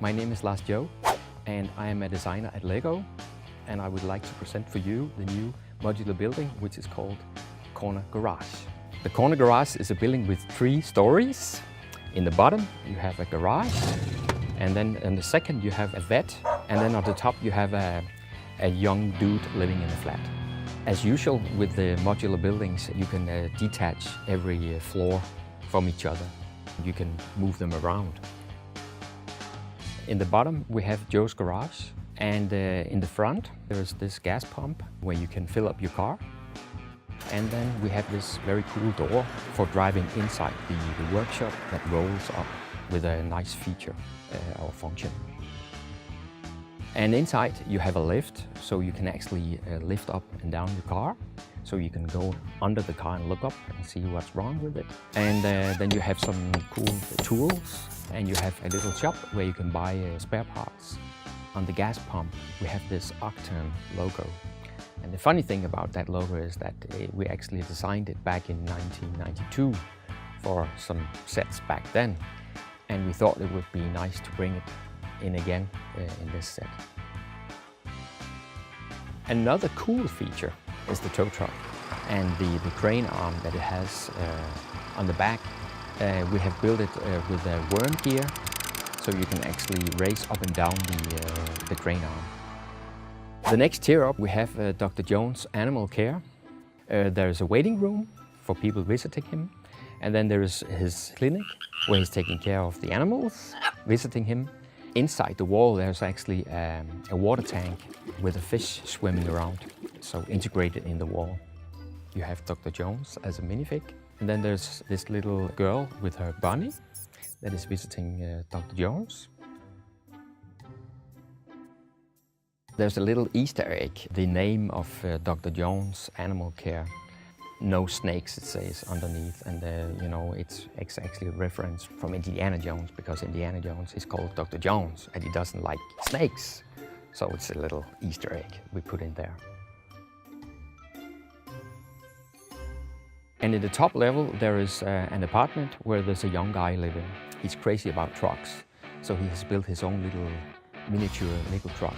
My name is Lars and I am a designer at LEGO, and I would like to present for you the new modular building which is called Corner Garage. The Corner Garage is a building with 3 stories. In the bottom you have a garage, and then in the second you have a vet, and then on the top you have a young dude living in a flat. As usual with the modular buildings, you can detach every floor from each other. You can move them around. In the bottom we have Joe's garage, and in the front there is this gas pump where you can fill up your car. And then we have this very cool door for driving inside the workshop that rolls up with a nice feature or function. And inside you have a lift, so you can actually lift up and down your car. So you can go under the car and look up and see what's wrong with it. And then you have some cool tools, and you have a little shop where you can buy spare parts. On the gas pump we have this Octane logo. And the funny thing about that logo is that we actually designed it back in 1992 for some sets back then. And we thought it would be nice to bring it in again in this set. Another cool feature is the tow truck and the crane arm that it has on the back. We have built it with a worm gear, so you can actually raise up and down the crane arm. The next tier up we have Dr. Jones Animal Care. There is a waiting room for people visiting him, and then there is his clinic where he's taking care of the animals visiting him. Inside the wall there's actually a water tank with a fish swimming around, so integrated in the wall. You have Dr. Jones as a minifig, and then there's this little girl with her bunny that is visiting Dr. Jones. There's a little Easter egg, the name of Dr. Jones Animal Care. No snakes, it says underneath, and you know, it's actually a reference from Indiana Jones, because Indiana Jones is called Dr. Jones and he doesn't like snakes. So it's a little Easter egg we put in there. And in the top level there is an apartment where there's a young guy living. He's crazy about trucks, so he has built his own little miniature Lego truck.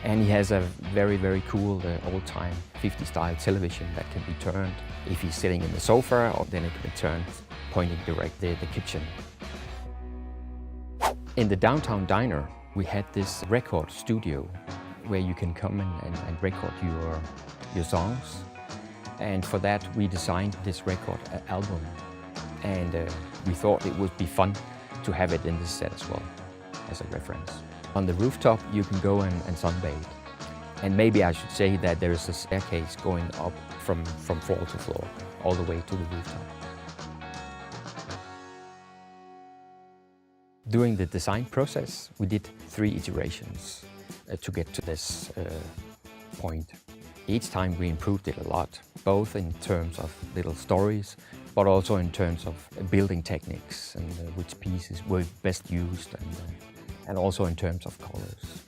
And he has a very, very cool old-time 50 style television that can be turned if he's sitting in the sofa, or then it can be turned pointing directly at the kitchen. In the downtown diner we had this record studio where you can come and record your songs. And for that we designed this record album, and we thought it would be fun to have it in this set as well as a reference. On the rooftop you can go and sunbathe. And maybe I should say that there is a staircase going up from floor to floor, all the way to the rooftop. During the design process we did 3 iterations to get to this point. Each time we improved it a lot, both in terms of little stories, but also in terms of building techniques and which pieces were best used, and also in terms of colors.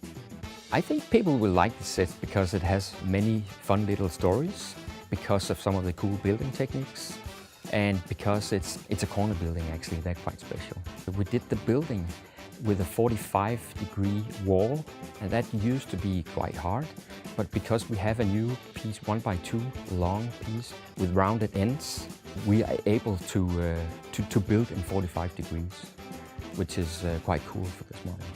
I think people will like this set because it has many fun little stories, because of some of the cool building techniques, and because it's a corner building. Actually, they're quite special. We did the building with a 45-degree wall, and that used to be quite hard, but because we have a new piece, 1x2 long piece with rounded ends, we are able to build in 45 degrees. Which is quite cool for this model.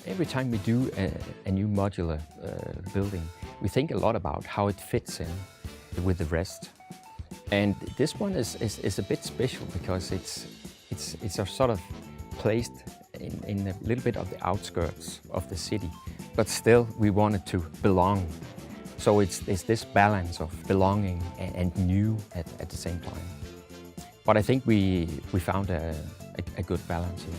Every time we do a new modular building, we think a lot about how it fits in with the rest. And this one is a bit special because it's sort of placed in a little bit of the outskirts of the city, but still we wanted to belong. So it's this balance of belonging and new at the same time. But I think we found a good balance here.